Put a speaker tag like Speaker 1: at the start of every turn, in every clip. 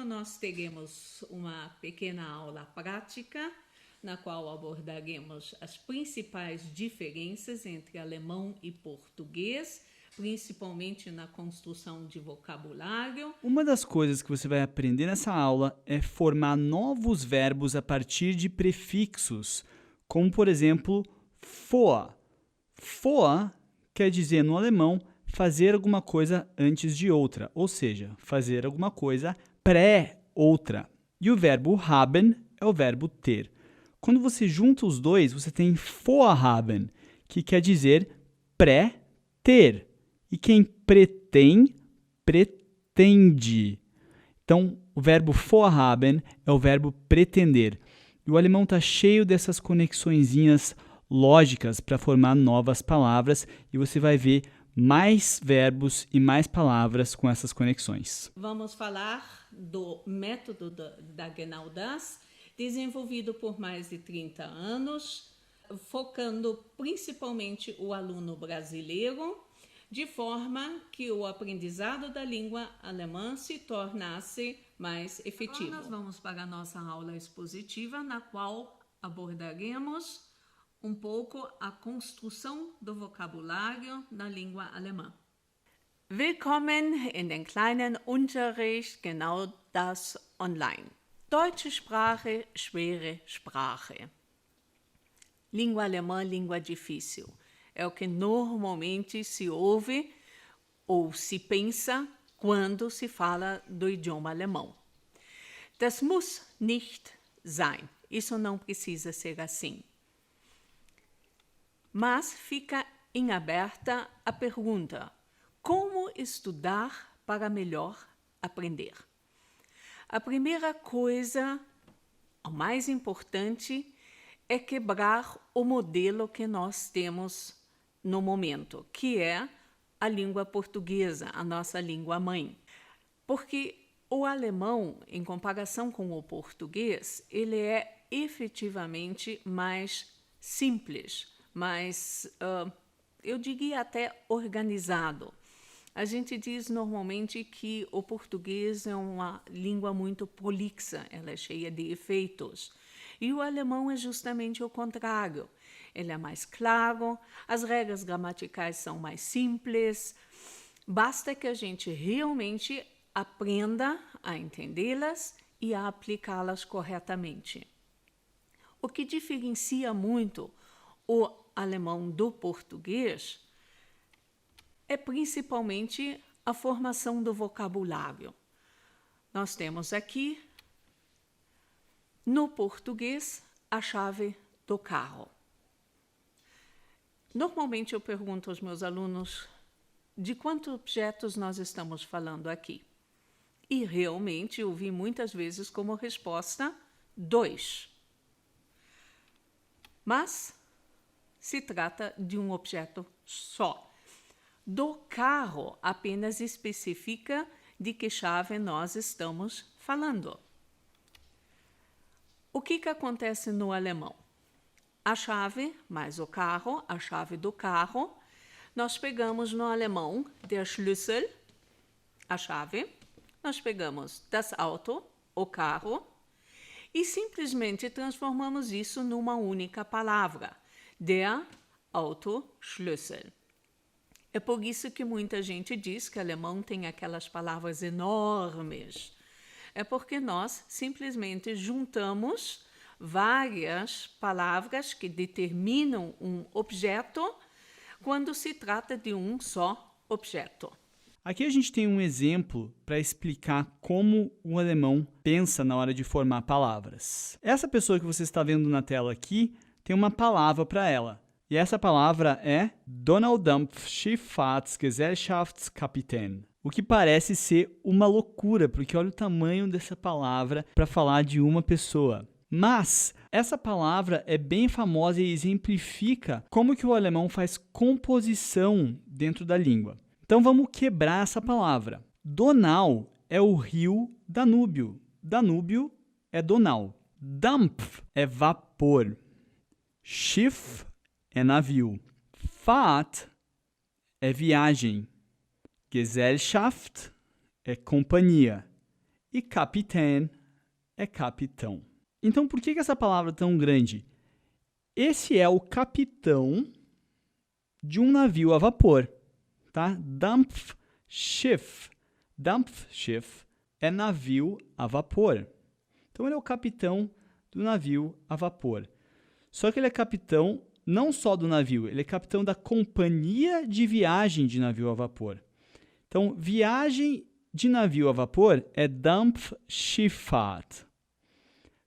Speaker 1: Nós teremos uma pequena aula prática, na qual abordaremos as principais diferenças entre alemão e português, principalmente na construção de vocabulário.
Speaker 2: Uma das coisas que você vai aprender nessa aula é formar novos verbos a partir de prefixos, como por exemplo, vor. Vor quer dizer no alemão fazer alguma coisa antes de outra, ou seja, fazer alguma coisa pré-outra. E o verbo haben é o verbo ter. Quando você junta os dois, você tem vorhaben, que quer dizer pré-ter. E quem pretém, pretende. Então, o verbo vorhaben é o verbo pretender. E o alemão está cheio dessas conexõezinhas lógicas para formar novas palavras e você vai ver mais verbos e mais palavras com essas conexões.
Speaker 1: Vamos falar do método da Genau das, desenvolvido por mais de 30 anos, focando principalmente o aluno brasileiro, de forma que o aprendizado da língua alemã se tornasse mais efetivo. Agora nós vamos para a nossa aula expositiva, na qual abordaremos um pouco a construção do vocabulário na língua alemã. Willkommen in den kleinen Unterricht Genau das online. Deutsche Sprache, schwere Sprache. Língua alemã, língua difícil. É o que normalmente se ouve ou se pensa quando se fala do idioma alemão. Das muss nicht sein. Isso não precisa ser assim. Mas fica em aberta a pergunta: como estudar para melhor aprender? A primeira coisa, a mais importante, é quebrar o modelo que nós temos no momento, que é a língua portuguesa, a nossa língua mãe. Porque o alemão, em comparação com o português, ele é efetivamente mais simples, mais, eu diria até organizado. A gente diz normalmente que o português é uma língua muito prolixa, ela é cheia de efeitos. E o alemão é justamente o contrário. Ele é mais claro, as regras gramaticais são mais simples. Basta que a gente realmente aprenda a entendê-las e a aplicá-las corretamente. O que diferencia muito o alemão do português é principalmente a formação do vocabulário. Nós temos aqui, no português, a chave do carro. Normalmente eu pergunto aos meus alunos de quantos objetos nós estamos falando aqui. E realmente eu vi muitas vezes como resposta 2. Mas se trata de um objeto só. Do carro apenas especifica de que chave nós estamos falando. O que acontece no alemão? A chave mais o carro, a chave do carro, nós pegamos no alemão der Schlüssel, a chave, nós pegamos das Auto, o carro, e simplesmente transformamos isso numa única palavra, der Autoschlüssel. É por isso que muita gente diz que o alemão tem aquelas palavras enormes. É porque nós simplesmente juntamos várias palavras que determinam um objeto quando se trata de um só objeto.
Speaker 2: Aqui a gente tem um exemplo para explicar como o alemão pensa na hora de formar palavras. Essa pessoa que você está vendo na tela aqui tem uma palavra para ela. E essa palavra é Donaudampfschifffahrtsgesellschaftskapitän. O que parece ser uma loucura, porque olha o tamanho dessa palavra para falar de uma pessoa. Mas essa palavra é bem famosa e exemplifica como que o alemão faz composição dentro da língua. Então vamos quebrar essa palavra. Donau é o rio Danúbio. Danúbio é Donau. Dampf é vapor. Schiff é navio. Fahrt é viagem. Gesellschaft é companhia. e Kapitän é capitão. Então, por que essa palavra é tão grande? Esse é o capitão de um navio a vapor, tá? Dampfschiff. Dampfschiff é navio a vapor. Então, ele é o capitão do navio a vapor. Só que ele é capitão não só do navio, ele é capitão da companhia de viagem de navio a vapor. Então, viagem de navio a vapor é Dampfschifffahrt.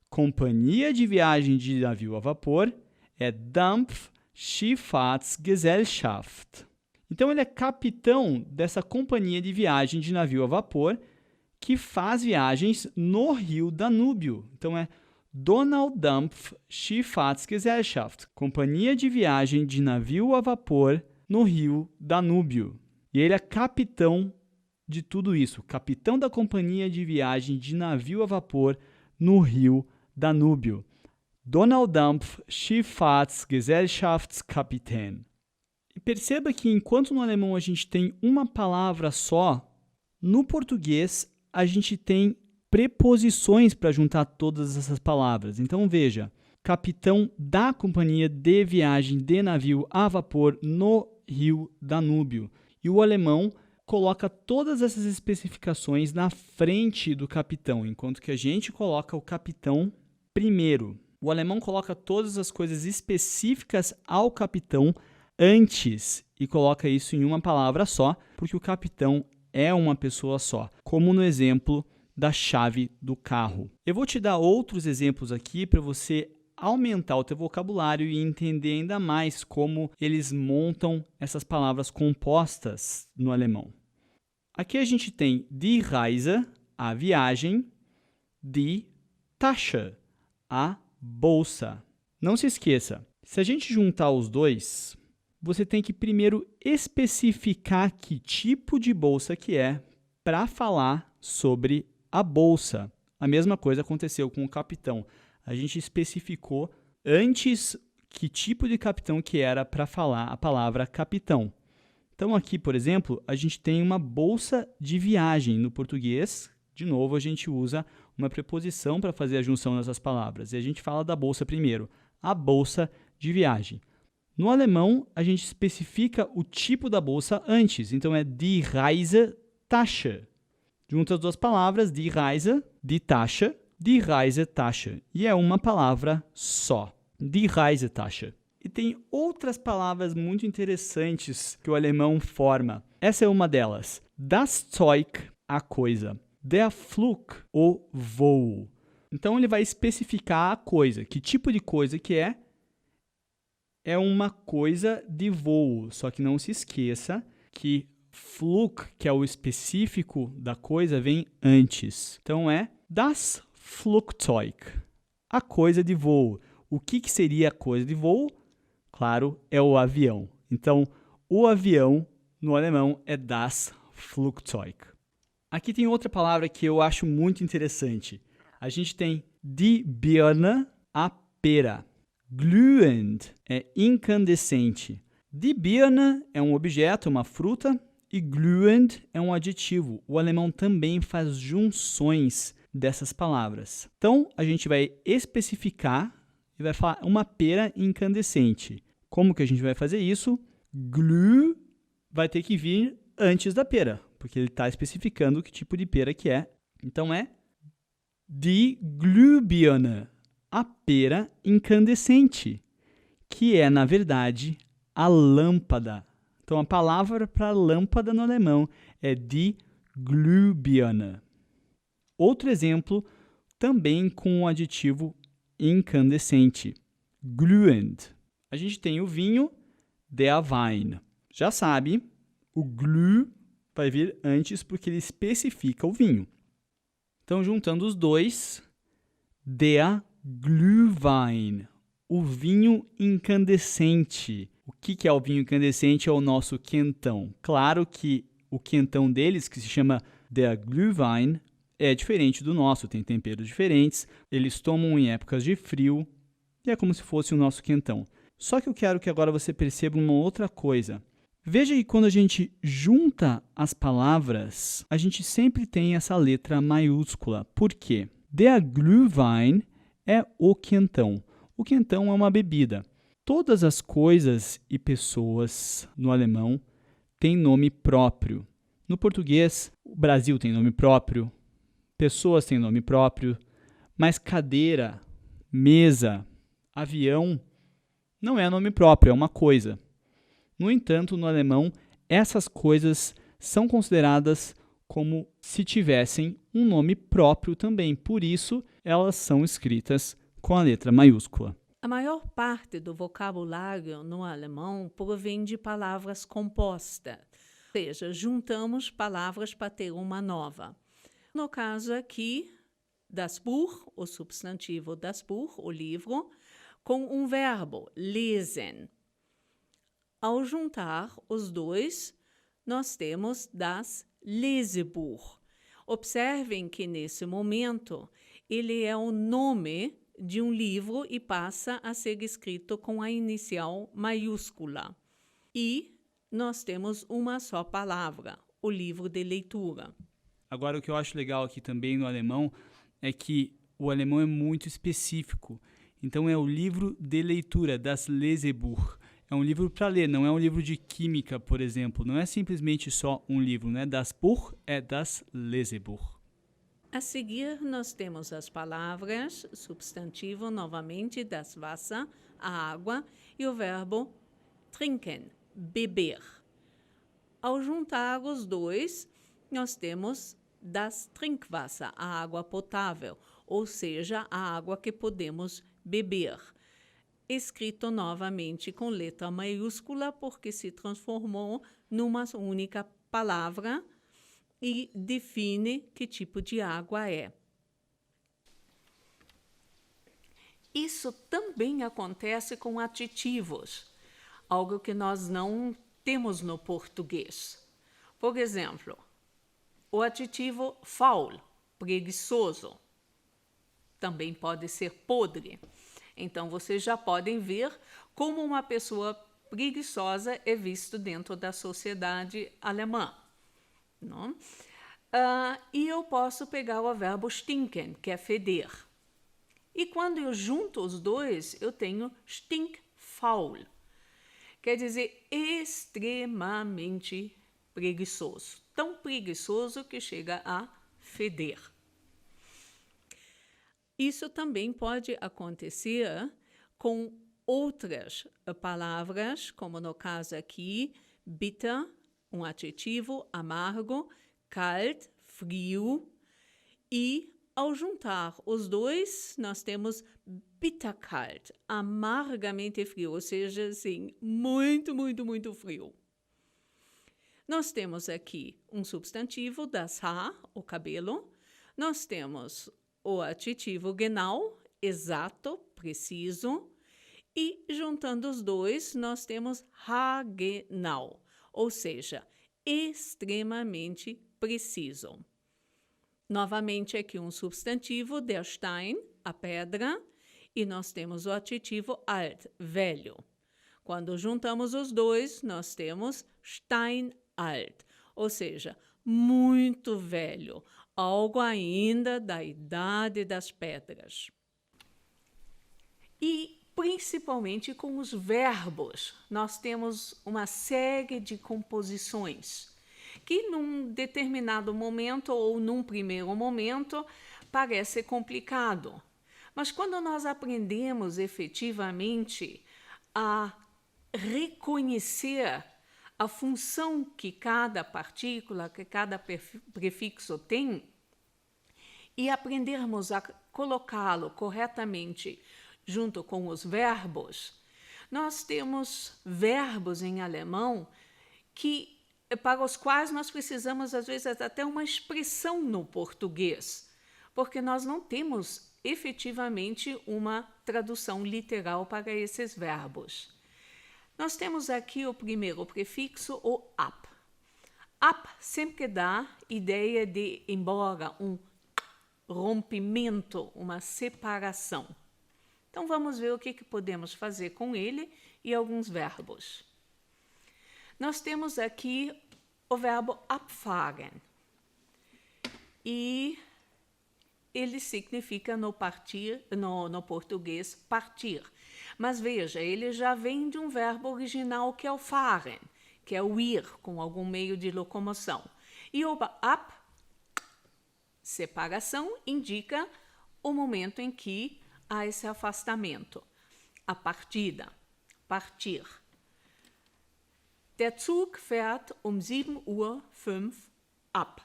Speaker 2: Companhia de viagem de navio a vapor é Dampfschifffahrtsgesellschaft. Então, ele é capitão dessa companhia de viagem de navio a vapor que faz viagens no rio Danúbio. Então, é Donaudampfschifffahrtsgesellschaft, companhia de viagem de navio a vapor no rio Danúbio. E ele é capitão de tudo isso, capitão da companhia de viagem de navio a vapor no rio Danúbio. Donaudampfschifffahrtsgesellschaftskapitän. E perceba que enquanto no alemão a gente tem uma palavra só, no português a gente tem preposições para juntar todas essas palavras. Então veja, capitão da companhia de viagem de navio a vapor no rio Danúbio. E o alemão coloca todas essas especificações na frente do capitão, enquanto que a gente coloca o capitão primeiro. O alemão coloca todas as coisas específicas ao capitão antes e coloca isso em uma palavra só, porque o capitão é uma pessoa só, como no exemplo da chave do carro. Eu vou te dar outros exemplos aqui para você aumentar o teu vocabulário e entender ainda mais como eles montam essas palavras compostas no alemão. Aqui a gente tem die Reise, a viagem, die Tasche, a bolsa. Não se esqueça, se a gente juntar os dois, você tem que primeiro especificar que tipo de bolsa que é para falar sobre a bolsa. A mesma coisa aconteceu com o capitão. A gente especificou antes que tipo de capitão que era para falar a palavra capitão. Então aqui, por exemplo, a gente tem uma bolsa de viagem. No português, de novo, a gente usa uma preposição para fazer a junção dessas palavras. E a gente fala da bolsa primeiro, a bolsa de viagem. No alemão, a gente especifica o tipo da bolsa antes. Então é die Reisetasche. Junta as duas palavras, die Reise, die Tasche, die Reisetasche. E é uma palavra só, die Reisetasche. E tem outras palavras muito interessantes que o alemão forma. Essa é uma delas. Das Zeug, a coisa. Der Flug, o voo. Então ele vai especificar a coisa. Que tipo de coisa que é? É uma coisa de voo. Só que não se esqueça que Flug, que é o específico da coisa, vem antes. Então é das Flugzeug, a coisa de voo. O que seria a coisa de voo? Claro, é o avião. Então, o avião, no alemão, é das Flugzeug. Aqui tem outra palavra que eu acho muito interessante. A gente tem die Birne, a pera. Glühend é incandescente. Die Birne é um objeto, uma fruta, e glühend é um adjetivo. O alemão também faz junções dessas palavras. Então, a gente vai especificar e vai falar uma pera incandescente. Como que a gente vai fazer isso? Glüh vai ter que vir antes da pera, porque ele está especificando que tipo de pera que é. Então, é die Glühbirne, a pera incandescente, que é, na verdade, a lâmpada. Então, a palavra para lâmpada no alemão é die Glühbirne. Outro exemplo, também com o adjetivo incandescente, glühend. A gente tem o vinho, der Wein. Já sabe, o glüh vai vir antes porque ele especifica o vinho. Então, juntando os dois, der Glühwein, o vinho incandescente. O que é o vinho incandescente? É o nosso quentão. Claro que o quentão deles, que se chama der Glühwein, é diferente do nosso, tem temperos diferentes, eles tomam em épocas de frio e é como se fosse o nosso quentão. Só que eu quero que agora você perceba uma outra coisa. Veja que quando a gente junta as palavras, a gente sempre tem essa letra maiúscula. Por quê? Der Glühwein é o quentão. O quentão é uma bebida. Todas as coisas e pessoas no alemão têm nome próprio. No português, o Brasil tem nome próprio, pessoas têm nome próprio, mas cadeira, mesa, avião não é nome próprio, é uma coisa. No entanto, no alemão, essas coisas são consideradas como se tivessem um nome próprio também. Por isso, elas são escritas com a letra maiúscula.
Speaker 1: A maior parte do vocabulário no alemão provém de palavras compostas, ou seja, juntamos palavras para ter uma nova. No caso aqui, das Buch, o substantivo das Buch, o livro, com um verbo, lesen. Ao juntar os dois, nós temos das Lesebuch. Observem que, nesse momento, ele é o nome de um livro e passa a ser escrito com a inicial maiúscula. E nós temos uma só palavra, o livro de leitura.
Speaker 2: Agora, o que eu acho legal aqui também no alemão é que o alemão é muito específico. Então, é o livro de leitura, das Lesebuch. É um livro para ler, não é um livro de química, por exemplo. Não é simplesmente só um livro, né? Das Buch é das Lesebuch.
Speaker 1: A seguir, nós temos as palavras, substantivo novamente, das Wasser, a água, e o verbo trinken, beber. Ao juntar os dois, nós temos das Trinkwasser, a água potável, ou seja, a água que podemos beber. Escrito novamente com letra maiúscula, porque se transformou numa única palavra e define que tipo de água é. Isso também acontece com adjetivos, algo que nós não temos no português. Por exemplo, o adjetivo faul, preguiçoso, também pode ser podre. Então, vocês já podem ver como uma pessoa preguiçosa é visto dentro da sociedade alemã. Não? E eu posso pegar o verbo stinken, que é feder. E quando eu junto os dois, eu tenho stinkfaul. Quer dizer, extremamente preguiçoso. Tão preguiçoso que chega a feder. Isso também pode acontecer com outras palavras, como no caso aqui, bitter, um adjetivo, amargo, kalt, frio, e ao juntar os dois, nós temos bitterkalt, amargamente frio, ou seja, assim, muito, muito, muito frio. Nós temos aqui um substantivo, das Haar, o cabelo. Nós temos o adjetivo genau, exato, preciso. E, juntando os dois, nós temos haargenau, ou seja, extremamente preciso. Novamente, aqui um substantivo, der Stein, a pedra. E nós temos o adjetivo alt, velho. Quando juntamos os dois, nós temos steinalt, ou seja, muito velho, algo ainda da idade das pedras. E, principalmente com os verbos, nós temos uma série de composições que, num determinado momento ou num primeiro momento, parece complicado. Mas quando nós aprendemos efetivamente a reconhecer a função que cada partícula, que cada prefixo tem, e aprendermos a colocá-lo corretamente junto com os verbos, nós temos verbos em alemão para os quais nós precisamos, às vezes, até uma expressão no português, porque nós não temos efetivamente uma tradução literal para esses verbos. Nós temos aqui o primeiro prefixo, o ap. Ap sempre dá ideia de ir embora, um rompimento, uma separação. Então, vamos ver o que podemos fazer com ele e alguns verbos. Nós temos aqui o verbo abfahren. E ele significa no português partir. Mas veja, ele já vem de um verbo original que é o fahren, que é o ir com algum meio de locomoção. E o ab, separação, indica o momento em que há esse afastamento, a partida, partir. Der Zug fährt um 7:05 Uhr ab.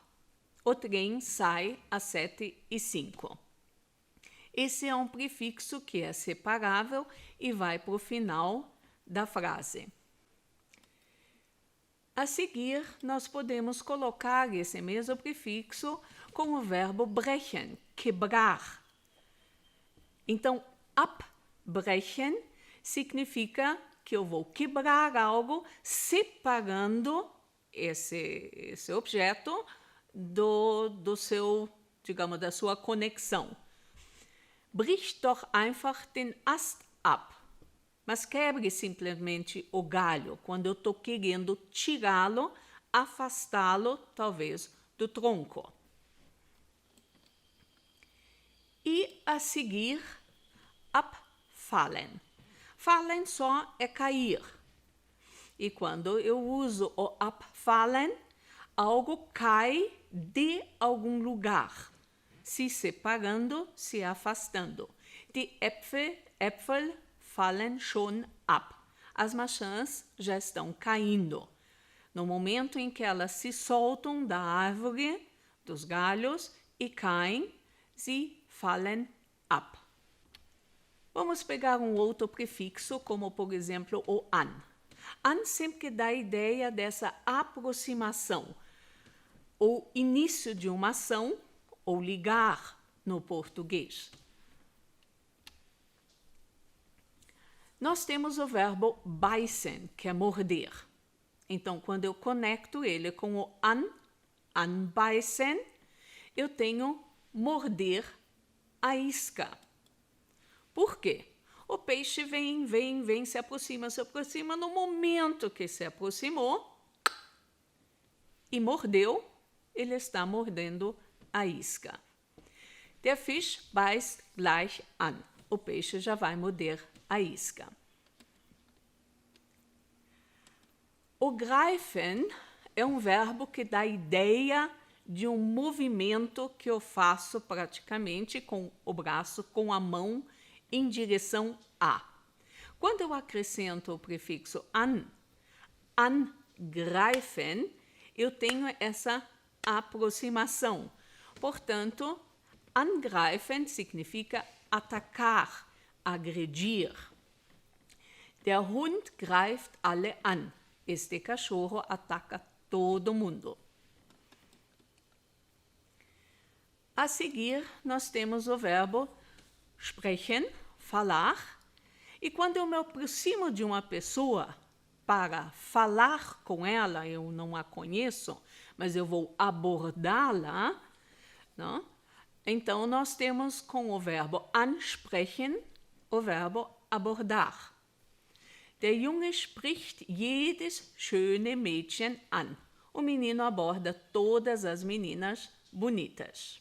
Speaker 1: O trem sai às 7:05. Esse é um prefixo que é separável e vai para o final da frase. A seguir, nós podemos colocar esse mesmo prefixo com o verbo brechen, quebrar. Então, abbrechen significa que eu vou quebrar algo separando esse objeto do seu, digamos, da sua conexão. Brich doch einfach den Ast ab. Mas quebre simplesmente o galho quando eu estou querendo tirá-lo, afastá-lo, talvez, do tronco. E a seguir, abfallen. Fallen só é cair. E quando eu uso o abfallen, algo cai de algum lugar, se separando, se afastando. Die Äpfel fallen schon ab. As maçãs já estão caindo. No momento em que elas se soltam da árvore, dos galhos, e caem, sie fallen ab. Vamos pegar um outro prefixo, como por exemplo o an. An sempre dá a ideia dessa aproximação, ou início de uma ação, ou ligar no português. Nós temos o verbo beißen, que é morder. Então, quando eu conecto ele com o anbeißen, eu tenho morder a isca. Por quê? O peixe vem, se aproxima. No momento que se aproximou e mordeu, ele está mordendo a isca. Der Fisch beißt gleich an. O peixe já vai morder a isca. O greifen é um verbo que dá a ideia de um movimento que eu faço praticamente com o braço, com a mão, em direção a. Quando eu acrescento o prefixo an, angreifen, eu tenho essa aproximação. Portanto, angreifen significa atacar, agredir. Der Hund greift alle an. Este cachorro ataca todo mundo. A seguir, nós temos o verbo sprechen, falar. E quando eu me aproximo de uma pessoa para falar com ela, eu não a conheço, mas eu vou abordá-la, não? Então, nós temos com o verbo ansprechen o verbo abordar. Der Junge spricht jedes schöne Mädchen an. O menino aborda todas as meninas bonitas.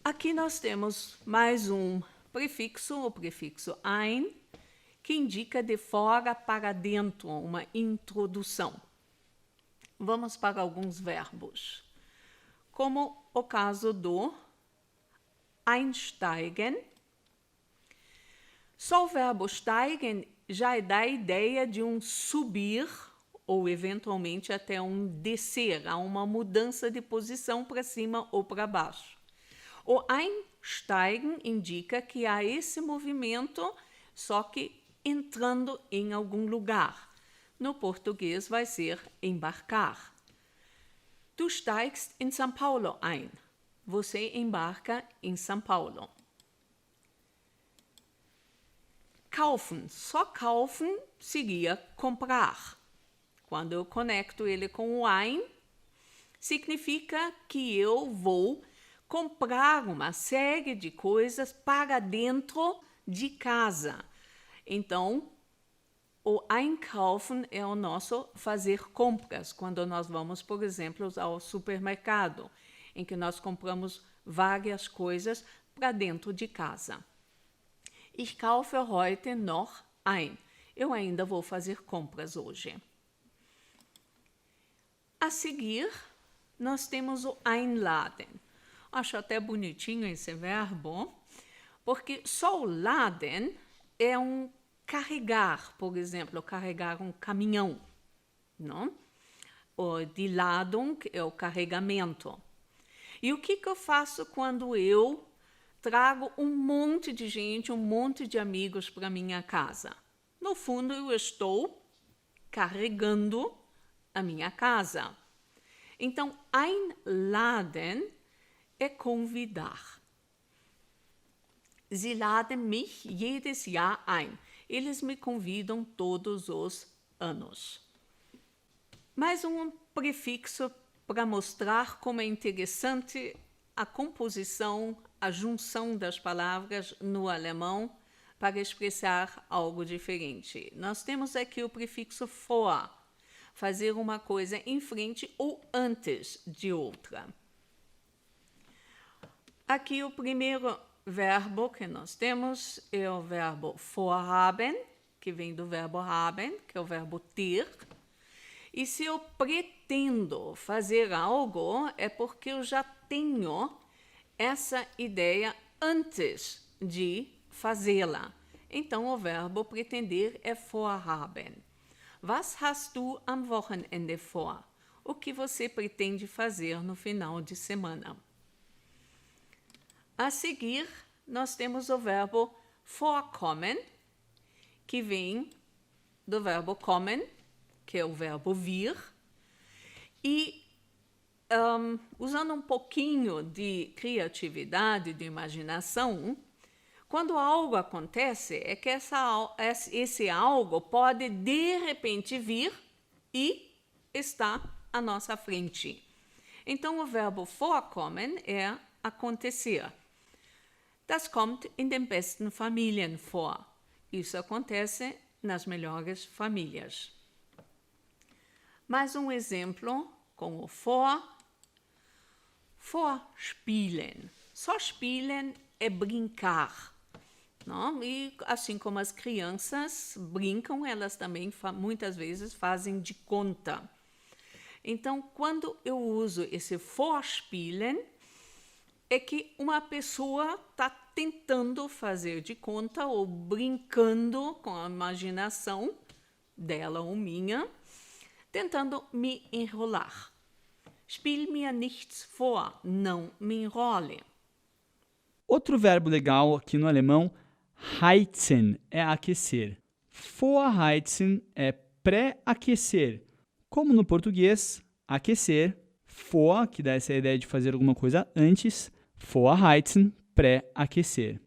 Speaker 1: Aqui nós temos mais um prefixo, o prefixo ein, que indica de fora para dentro, uma introdução. Vamos para alguns verbos, como o caso do einsteigen. Só o verbo steigen já dá a ideia de um subir ou eventualmente até um descer, há uma mudança de posição para cima ou para baixo. O einsteigen indica que há esse movimento, só que entrando em algum lugar. No português vai ser embarcar. Du steigst in São Paulo ein. Você embarca em São Paulo. Kaufen, só kaufen seria comprar. Quando eu conecto ele com o ein, significa que eu vou comprar uma série de coisas para dentro de casa. Então, O einkaufen é o nosso fazer compras, quando nós vamos, por exemplo, ao supermercado, em que nós compramos várias coisas para dentro de casa. Ich kaufe heute noch ein. Eu ainda vou fazer compras hoje. A seguir, nós temos o einladen. Acho até bonitinho esse verbo, porque só o laden é um carregar, por exemplo, carregar um caminhão, não? O die Ladung é o carregamento. E o que eu faço quando eu trago um monte de gente, um monte de amigos para minha casa? No fundo, eu estou carregando a minha casa. Então, einladen é convidar. Sie laden mich jedes Jahr ein. Eles me convidam todos os anos. Mais um prefixo para mostrar como é interessante a composição, a junção das palavras no alemão para expressar algo diferente. Nós temos aqui o prefixo vor, fazer uma coisa em frente ou antes de outra. Aqui o primeiro verbo que nós temos é o verbo vorhaben, que vem do verbo haben, que é o verbo ter. E se eu pretendo fazer algo, é porque eu já tenho essa ideia antes de fazê-la. Então, o verbo pretender é vorhaben. Was hast du am Wochenende vor? O que você pretende fazer no final de semana? A seguir, nós temos o verbo vorkommen, que vem do verbo kommen, que é o verbo vir. E, usando um pouquinho de criatividade, de imaginação, quando algo acontece, é que esse algo pode, de repente, vir e estar à nossa frente. Então, o verbo vorkommen é acontecer. Das kommt in den besten Familien vor. Isso acontece nas melhores famílias. Mais um exemplo com o vor. Vorspielen. Só spielen é brincar. Não? E assim como as crianças brincam, elas também muitas vezes fazem de conta. Então, quando eu uso esse vorspielen, é que uma pessoa está tentando fazer de conta ou brincando com a imaginação dela ou minha, tentando me enrolar. Spiel mir nichts vor, não me enrole.
Speaker 2: Outro verbo legal aqui no alemão, heizen, é aquecer. Vorheizen é pré-aquecer. Como no português, aquecer, vor, que dá essa ideia de fazer alguma coisa antes, vorheizen, pré-aquecer.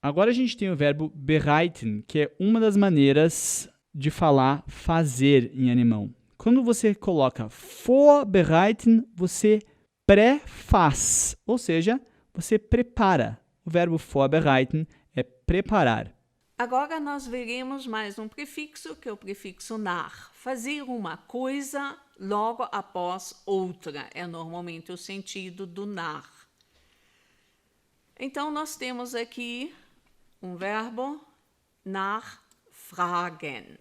Speaker 2: Agora a gente tem o verbo bereiten, que é uma das maneiras de falar fazer em alemão. Quando você coloca vorbereiten, você pré-faz, ou seja, você prepara. O verbo vorbereiten é preparar.
Speaker 1: Agora nós veremos mais um prefixo, que é o prefixo nach. Fazer uma coisa logo após outra. É normalmente o sentido do nach. Então, nós temos aqui um verbo nachfragen,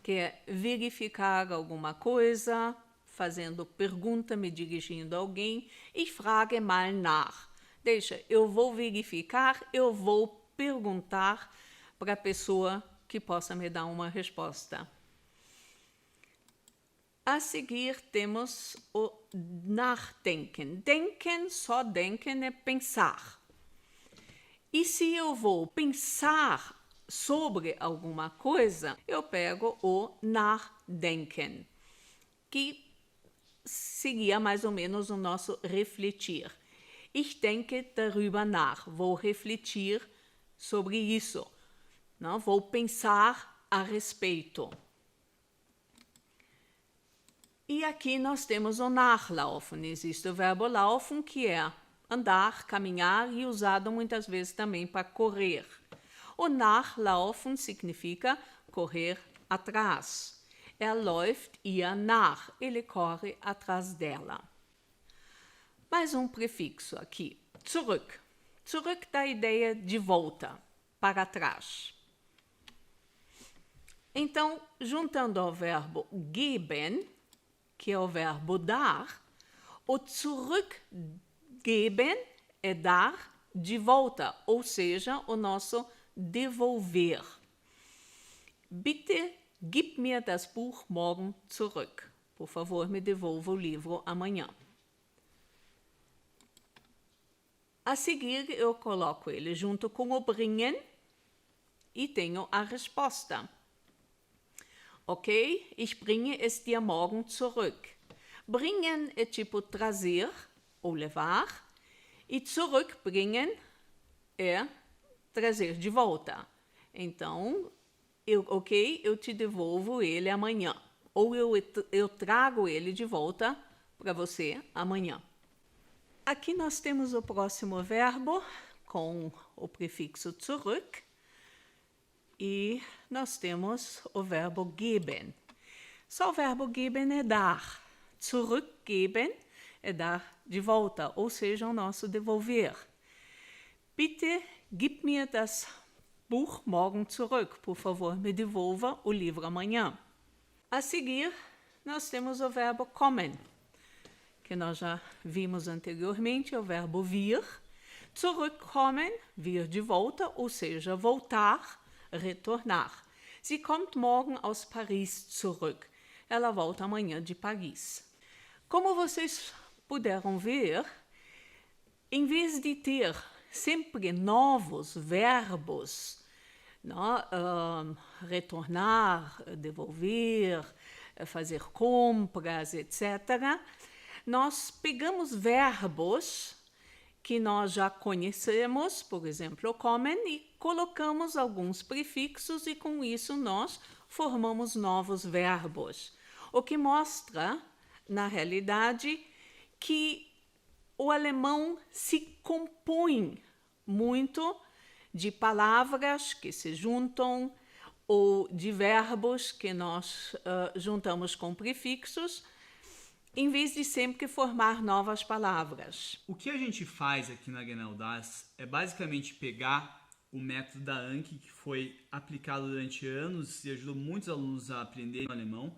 Speaker 1: que é verificar alguma coisa, fazendo pergunta, me dirigindo a alguém. Ich frage mal nach. Deixa, eu vou verificar, eu vou perguntar para a pessoa que possa me dar uma resposta. A seguir temos o nachdenken. Denken, só denken é pensar. E se eu vou pensar sobre alguma coisa, eu pego o nachdenken, que seria mais ou menos o nosso refletir. Ich denke darüber nach. Vou refletir sobre isso. Não? Vou pensar a respeito. E aqui nós temos o nachlaufen. Existe o verbo laufen, que é andar, caminhar, e usado muitas vezes também para correr. O nachlaufen significa correr atrás. Läuft ihr nach. Ele corre atrás dela. Mais um prefixo aqui. Zurück. Zurück dá a ideia de volta, para trás. Então, juntando ao verbo geben, que é o verbo dar, o zurückgeben é dar de volta, ou seja, o nosso devolver. Bitte gib mir das Buch morgen zurück. Por favor, me devolva o livro amanhã. A seguir, eu coloco ele junto com o bringen e tenho a resposta. Ok, ich bringe es dir morgen zurück. Bringen é tipo trazer ou levar, e zurückbringen é trazer de volta. Então, eu te devolvo ele amanhã. Ou eu trago ele de volta para você amanhã. Aqui nós temos o próximo verbo com o prefixo zurück e nós temos o verbo geben. Só o verbo geben é dar. Zurückgeben é dar de volta, ou seja, o nosso devolver. Bitte gib mir das Buch morgen zurück. Por favor, me devolva o livro amanhã. A seguir, nós temos o verbo kommen, que nós já vimos anteriormente, é o verbo vir. Zurückkommen, vir de volta, ou seja, voltar, retornar. Sie kommt morgen aus Paris zurück. Ela volta amanhã de Paris. Como vocês puderam ver, em vez de ter sempre novos verbos, retornar, devolver, fazer compras, etc., nós pegamos verbos que nós já conhecemos, por exemplo, kommen, e colocamos alguns prefixos e com isso nós formamos novos verbos. O que mostra, na realidade, que o alemão se compõe muito de palavras que se juntam ou de verbos que nós juntamos com prefixos, em vez de sempre formar novas palavras.
Speaker 2: O que a gente faz aqui na Genau Das é basicamente pegar o método da Anki, que foi aplicado durante anos e ajudou muitos alunos a aprenderem alemão,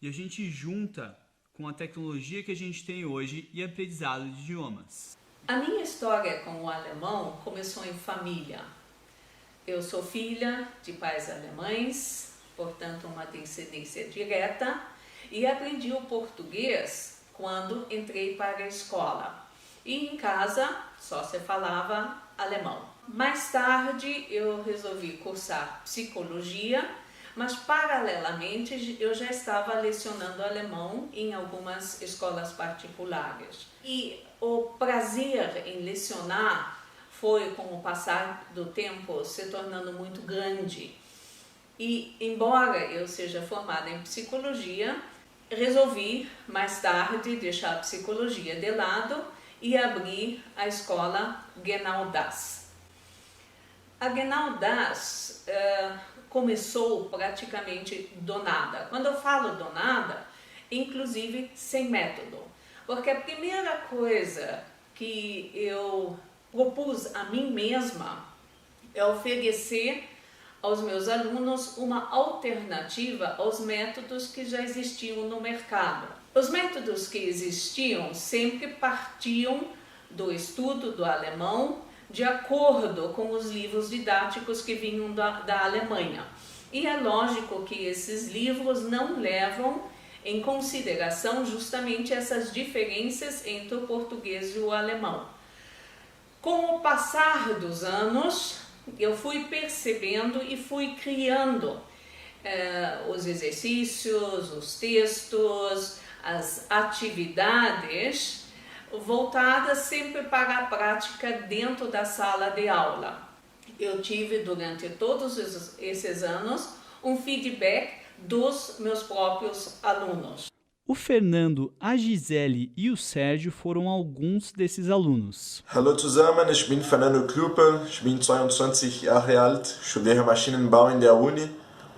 Speaker 2: e a gente junta com a tecnologia que a gente tem hoje e aprendizado de idiomas.
Speaker 1: A minha história com o alemão começou em família. Eu sou filha de pais alemães, portanto uma descendência direta, e aprendi o português quando entrei para a escola. E em casa só se falava alemão. Mais tarde eu resolvi cursar psicologia, mas paralelamente eu já estava lecionando alemão em algumas escolas particulares. E o prazer em lecionar foi, com o passar do tempo, se tornando muito grande. E, embora eu seja formada em psicologia, resolvi, mais tarde, deixar a psicologia de lado e abrir a escola Genau Das. A Genau Das começou praticamente do nada. Quando eu falo do nada, inclusive sem método. Porque a primeira coisa que eu propus a mim mesma é oferecer aos meus alunos uma alternativa aos métodos que já existiam no mercado. Os métodos que existiam sempre partiam do estudo do alemão de acordo com os livros didáticos que vinham da Alemanha. E é lógico que esses livros não levam em consideração justamente essas diferenças entre o português e o alemão. Com o passar dos anos, eu fui percebendo e fui criando os exercícios, os textos, as atividades voltadas sempre para a prática dentro da sala de aula. Eu tive durante todos esses anos um feedback dos meus próprios alunos.
Speaker 2: O Fernando, a Gisele e o Sérgio foram alguns desses alunos.
Speaker 3: Hallo zusammen, ich bin Fernando Klupel, ich bin 22 Jahre alt, studiere Maschinenbau in der Uni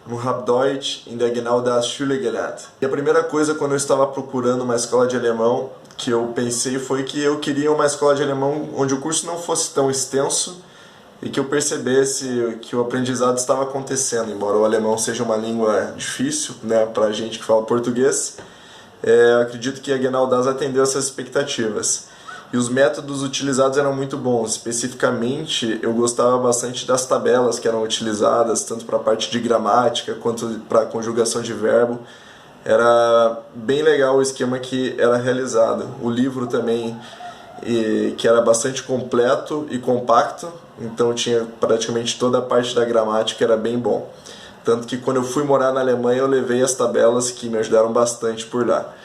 Speaker 3: no Hab Deutsch in der Genau das Schule gelernt. E a primeira coisa quando eu estava procurando uma escola de alemão que eu pensei foi que eu queria uma escola de alemão onde o curso não fosse tão extenso e que eu percebesse que o aprendizado estava acontecendo, embora o alemão seja uma língua difícil, né, para a gente que fala português. Acredito que a Genau das atendeu essas expectativas. E os métodos utilizados eram muito bons. Especificamente, eu gostava bastante das tabelas que eram utilizadas, tanto para a parte de gramática quanto para a conjugação de verbo. Era bem legal o esquema que era realizado. O livro também, que era bastante completo e compacto, então tinha praticamente toda a parte da gramática, era bem bom. Tanto que quando eu fui morar na Alemanha eu levei as tabelas que me ajudaram bastante por lá.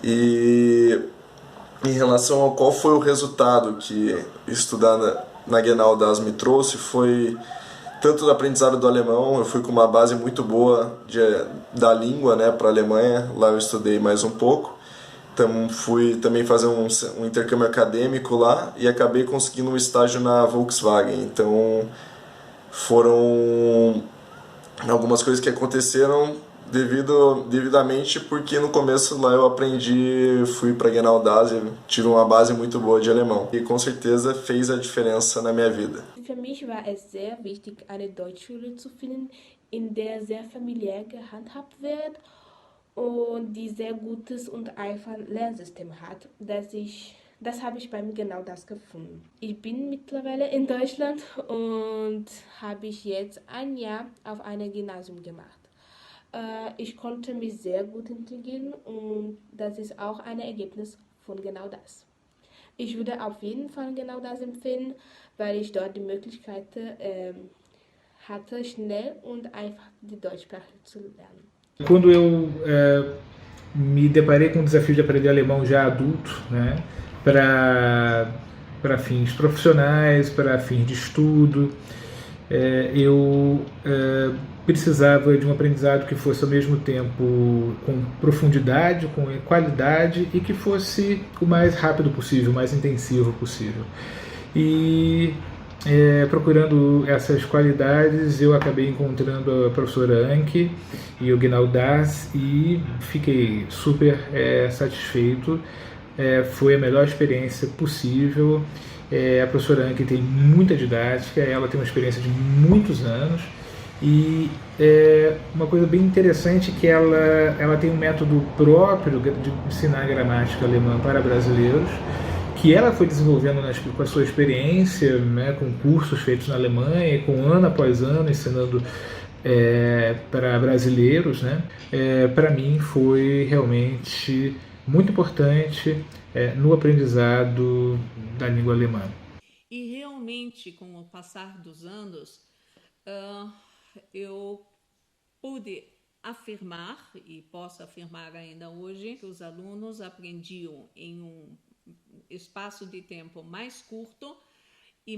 Speaker 3: E em relação ao qual foi o resultado que estudar na Genau das me trouxe, foi tanto do aprendizado do alemão, eu fui com uma base muito boa da língua, né, para a Alemanha, lá eu estudei mais um pouco. Então, fui também fazer um intercâmbio acadêmico lá e acabei conseguindo um estágio na Volkswagen. Então foram algumas coisas que aconteceram devidamente porque no começo lá eu aprendi, fui para Genau das e tive uma base muito boa de alemão e com certeza fez a diferença na minha vida.
Speaker 4: Für mich war es sehr wichtig, eine Deutschschule zu finden, in der sehr familiär gehandhabt wird und die sehr gutes und einfaches Lernsystem hat, das habe ich beim Genau das gefunden. Ich bin mittlerweile in Deutschland und habe ich jetzt ein Jahr auf einem Gymnasium gemacht. Ich konnte mich sehr gut integrieren und das ist auch ein Ergebnis von Genau das. Ich würde auf jeden Fall Genau das empfehlen, weil ich dort die Möglichkeit hatte, schnell und einfach die Deutschsprache zu lernen.
Speaker 5: Quando eu me deparei com o desafio de aprender alemão já adulto, né, para fins profissionais, para fins de estudo, eu precisava de um aprendizado que fosse ao mesmo tempo com profundidade, com qualidade e que fosse o mais rápido possível, o mais intensivo possível. E procurando essas qualidades, eu acabei encontrando a professora Anke e o Genau das e fiquei super satisfeito. Foi a melhor experiência possível. A professora Anke tem muita didática, ela tem uma experiência de muitos anos e uma coisa bem interessante é que ela tem um método próprio de ensinar gramática alemã para brasileiros, que ela foi desenvolvendo com a sua experiência, né, com cursos feitos na Alemanha, com ano após ano ensinando para brasileiros, né? Para mim foi realmente muito importante no aprendizado da língua alemã.
Speaker 1: E realmente, com o passar dos anos, eu pude afirmar, e posso afirmar ainda hoje, que os alunos aprendiam em um espaço de tempo mais curto e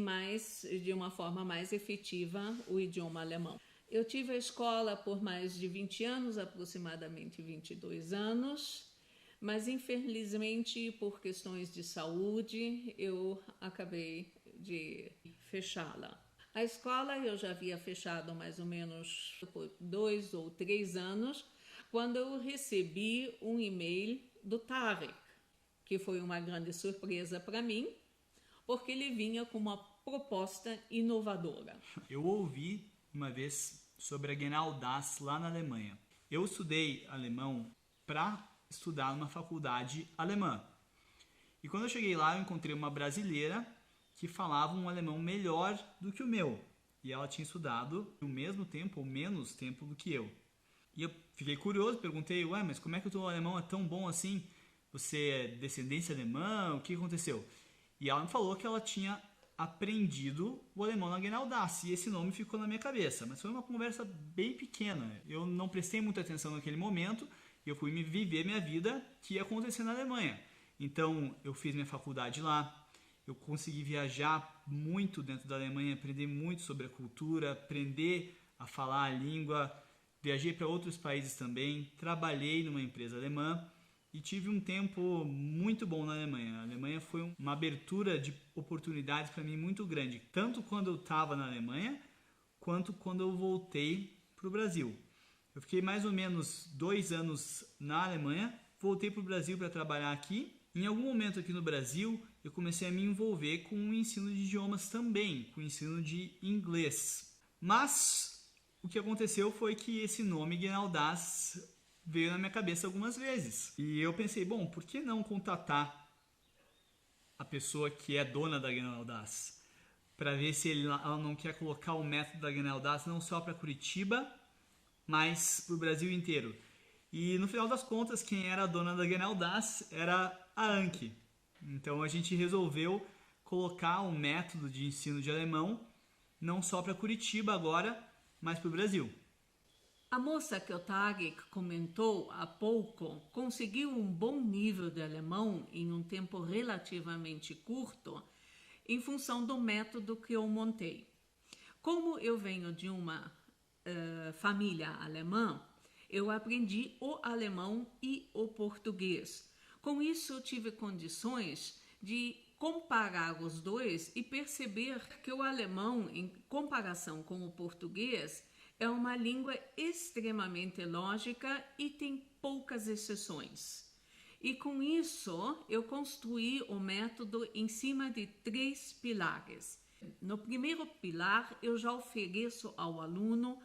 Speaker 1: de uma forma mais efetiva o idioma alemão. Eu tive a escola por mais de 20 anos, aproximadamente 22 anos, mas infelizmente por questões de saúde eu acabei de fechá-la. A escola eu já havia fechado mais ou menos por 2 ou 3 anos, quando eu recebi um e-mail do Tarek, que foi uma grande surpresa para mim, porque ele vinha com uma proposta inovadora.
Speaker 2: Eu ouvi uma vez sobre a Genau das lá na Alemanha. Eu estudei alemão para estudar numa faculdade alemã. E quando eu cheguei lá, eu encontrei uma brasileira que falava um alemão melhor do que o meu. E ela tinha estudado o mesmo tempo ou menos tempo do que eu. E eu fiquei curioso, perguntei, mas como é que o teu alemão é tão bom assim? Você é descendência alemã? O que aconteceu? E ela me falou que ela tinha aprendido o alemão na Genau das, e esse nome ficou na minha cabeça. Mas foi uma conversa bem pequena. Eu não prestei muita atenção naquele momento e eu fui viver minha vida que ia acontecer na Alemanha. Então, eu fiz minha faculdade lá, eu consegui viajar muito dentro da Alemanha, aprender muito sobre a cultura, aprender a falar a língua. Viajei para outros países também, trabalhei numa empresa alemã e tive um tempo muito bom na Alemanha. A Alemanha foi uma abertura de oportunidades para mim muito grande, tanto quando eu estava na Alemanha, quanto quando eu voltei para o Brasil. Eu fiquei mais ou menos 2 anos na Alemanha, voltei para o Brasil para trabalhar aqui. Em algum momento aqui no Brasil, eu comecei a me envolver com o ensino de idiomas também, com o ensino de inglês. Mas o que aconteceu foi que esse nome Guinaldás veio na minha cabeça algumas vezes. E eu pensei, bom, por que não contatar a pessoa que é dona da Guinaldás? Para ver se ela não quer colocar o método da Guinaldás não só para Curitiba, mas para o Brasil inteiro. E no final das contas, quem era a dona da Guinaldás era a Anke. Então a gente resolveu colocar um método de ensino de alemão não só para Curitiba agora, mas para o Brasil.
Speaker 1: A moça que o Tarek comentou há pouco conseguiu um bom nível de alemão em um tempo relativamente curto em função do método que eu montei. Como eu venho de uma família alemã, eu aprendi o alemão e o português. Com isso, eu tive condições de comparar os dois e perceber que o alemão, em comparação com o português, é uma língua extremamente lógica e tem poucas exceções. E com isso, eu construí o método em cima de 3 pilares. No primeiro pilar, eu já ofereço ao aluno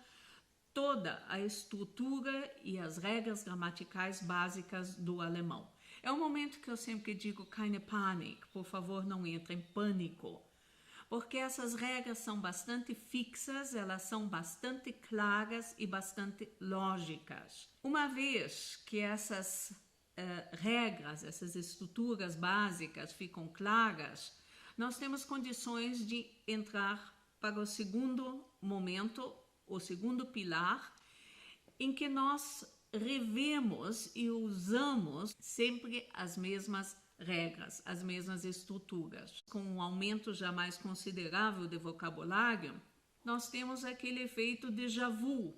Speaker 1: toda a estrutura e as regras gramaticais básicas do alemão. É um momento que eu sempre digo, keine Panik, por favor, não entre em pânico. Porque essas regras são bastante fixas, elas são bastante claras e bastante lógicas. Uma vez que essas regras, essas estruturas básicas ficam claras, nós temos condições de entrar para o segundo momento, o segundo pilar, em que nós revemos e usamos sempre as mesmas regras, as mesmas estruturas. Com um aumento já mais considerável de vocabulário, nós temos aquele efeito déjà vu,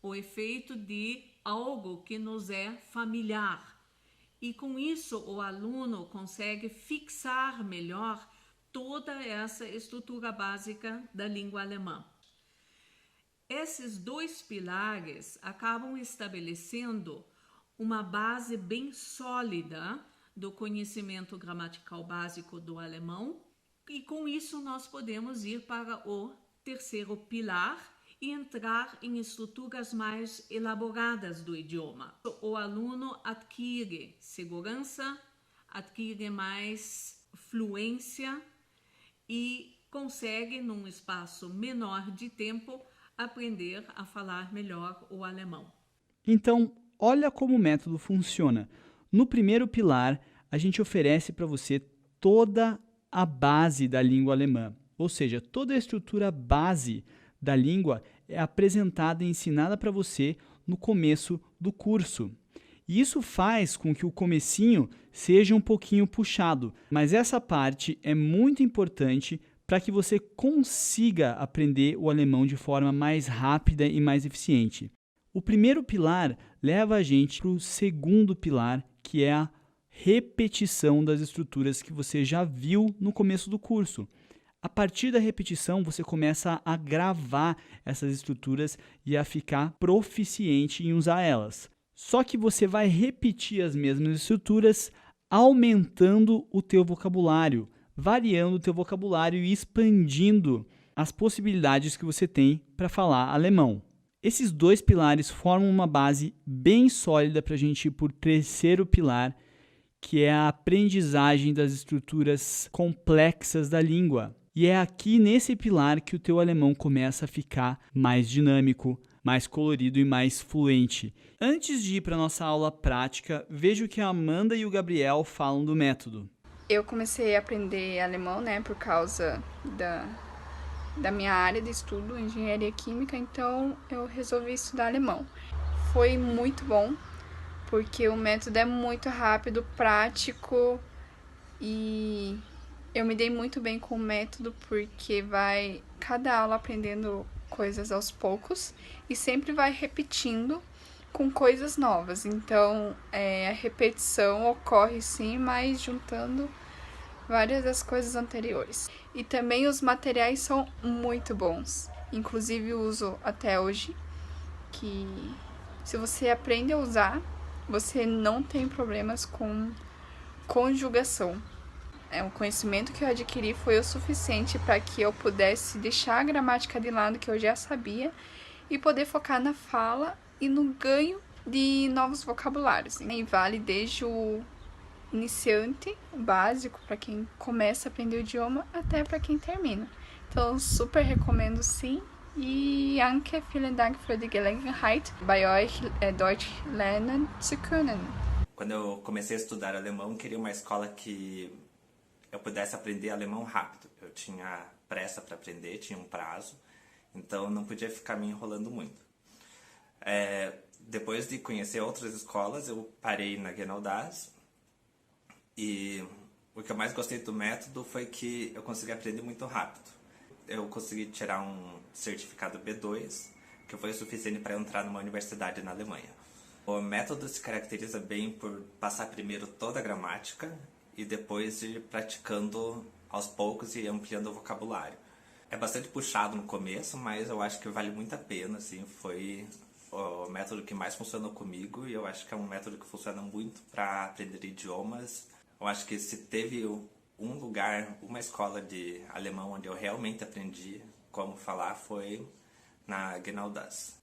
Speaker 1: o efeito de algo que nos é familiar. E com isso o aluno consegue fixar melhor toda essa estrutura básica da língua alemã. Esses 2 pilares acabam estabelecendo uma base bem sólida do conhecimento gramatical básico do alemão, e com isso nós podemos ir para o terceiro pilar e entrar em estruturas mais elaboradas do idioma. O aluno adquire segurança, adquire mais fluência e consegue, num espaço menor de tempo, aprender a falar melhor o alemão.
Speaker 2: Então, olha como o método funciona. No primeiro pilar, a gente oferece para você toda a base da língua alemã, ou seja, toda a estrutura base da língua é apresentada e ensinada para você no começo do curso. E isso faz com que o comecinho seja um pouquinho puxado, mas essa parte é muito importante para que você consiga aprender o alemão de forma mais rápida e mais eficiente. O primeiro pilar leva a gente para o segundo pilar, que é a repetição das estruturas que você já viu no começo do curso. A partir da repetição, você começa a gravar essas estruturas e a ficar proficiente em usar elas. Só que você vai repetir as mesmas estruturas aumentando o teu vocabulário, variando o teu vocabulário e expandindo as possibilidades que você tem para falar alemão. Esses 2 pilares formam uma base bem sólida para a gente ir para o terceiro pilar, que é a aprendizagem das estruturas complexas da língua. E é aqui nesse pilar que o teu alemão começa a ficar mais dinâmico, mais colorido e mais fluente. Antes de ir para a nossa aula prática, veja o que a Amanda e o Gabriel falam do método.
Speaker 6: Eu comecei a aprender alemão, por causa da minha área de estudo, engenharia química, então eu resolvi estudar alemão. Foi muito bom, porque o método é muito rápido, prático, e eu me dei muito bem com o método, porque vai cada aula aprendendo coisas aos poucos e sempre vai repetindo com coisas novas. Então, a repetição ocorre sim, mas juntando várias das coisas anteriores. E também os materiais são muito bons. Inclusive uso até hoje. que se você aprende a usar, você não tem problemas com conjugação. O conhecimento que eu adquiri foi o suficiente para que eu pudesse deixar a gramática de lado que eu já sabia e poder focar na fala e no ganho de novos vocabulários. E vale desde o iniciante, o básico, para quem começa a aprender o idioma, até para quem termina. Então, super recomendo sim. E anche vielen Dank für die Gelegenheit, bei euch Deutsch lernen zu können.
Speaker 7: Quando eu comecei a estudar alemão, queria uma escola que eu pudesse aprender alemão rápido. Eu tinha pressa para aprender, tinha um prazo, então não podia ficar me enrolando muito. Depois de conhecer outras escolas, eu parei na Genau das, e o que eu mais gostei do método foi que eu consegui aprender muito rápido. Eu consegui tirar um certificado B2, que foi o suficiente para entrar numa universidade na Alemanha. O método se caracteriza bem por passar primeiro toda a gramática e depois ir praticando aos poucos e ampliando o vocabulário. É bastante puxado no começo, mas eu acho que vale muito a pena, assim, foi o método que mais funcionou comigo e eu acho que é um método que funciona muito para aprender idiomas. Eu acho que se teve um lugar, uma escola de alemão onde eu realmente aprendi como falar foi na Genau das.